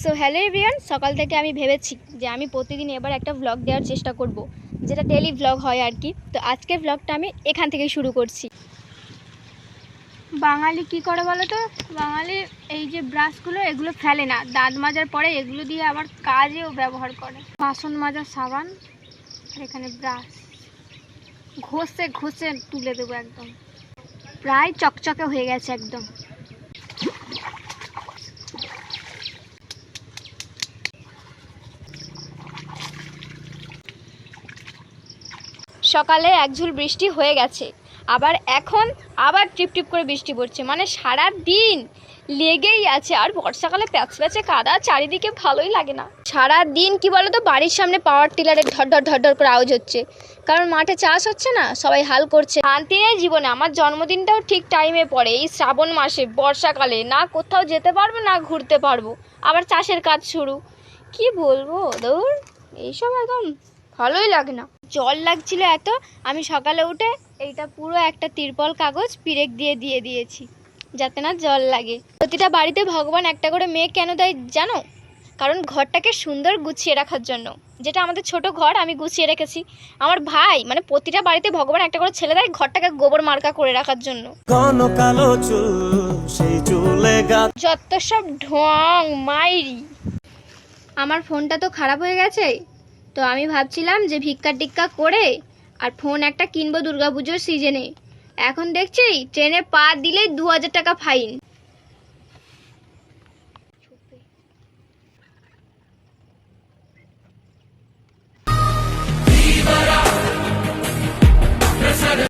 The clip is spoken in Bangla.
সো হ্যালো এভরিওয়ান, সকাল থেকে আমি ভেবেছি যে আমি প্রতিদিন এবার একটা ভ্লগ দেওয়ার চেষ্টা করব, যেটা ডেইলি ভ্লগ হয় আর কি। তো আজকের ভ্লগটা আমি এখান থেকে শুরু করছি। বাঙালি কি করে বলো তো, বাঙালি এই যে ব্রাশগুলো এগুলো ফেলে না, দাঁত মাজার পরে এগুলো দিয়ে আবার কাজেও ব্যবহার করে। বাসন মাজার সাবান আর এখানে ব্রাশ, ঘষে ঘষে তুলে দেবো, একদম প্রায় চকচকে হয়ে গেছে একদম। সকালে একঝুল বৃষ্টি হয়ে গেছে, আবার এখন আবার টিপ টিপ করে বৃষ্টি পড়ছে, মানে সারা দিন লেগেই আছে। আর বর্ষাকালে প্যাচ প্যাচে কাদা চারিদিকে, ভালোই লাগে না। সারা দিন কি বলো তো, বাড়ির সামনে পাওয়ার টিলারের ধর ধর করে আওয়াজ হচ্ছে, কারণ মাঠে চাষ হচ্ছে না, সবাই হাল করছে। শান্তি নেই জীবনে। আমার জন্মদিনটাও ঠিক টাইমে পড়ে, এই শ্রাবণ মাসে, বর্ষাকালে। না কোথাও যেতে পারবো না ঘুরতে পারবো, আবার চাষের কাজ শুরু। কি বলবো, দৌড় এইসব একদম ভালোই লাগে না। জল লাগছিল এত, আমি সকালে উঠে এইটা পুরো একটা তিরপল কাগজ পিরেক দিয়ে দিয়েছি, যাতে না জল লাগে। প্রতিটা বাড়িতে ভগবান একটা করে মেয়ে কেন দেয় জানো? কারণ ঘরটাকে সুন্দর গুছিয়ে রাখার জন্য। যেটা আমাদের ছোট ঘর, আমি গুছিয়ে রেখেছি। আমার ভাই মানে প্রতিটা বাড়িতে ভগবান একটা করে ছেলে দেয়, ঘরটাকে গোবর মার্কা করে রাখার জন্য। যত সব ঢং মাইরি। আমার ফোনটা তো খারাপ হয়ে গেছে, তো আমি ভাবছিলাম যে ভিক্ষা টিক্কা করে আর ফোন একটা কিনবো দুর্গাপুজোর সিজনে। এখন দেখছি ট্রেনে পা দিলেই 2000 টাকা ফাইন।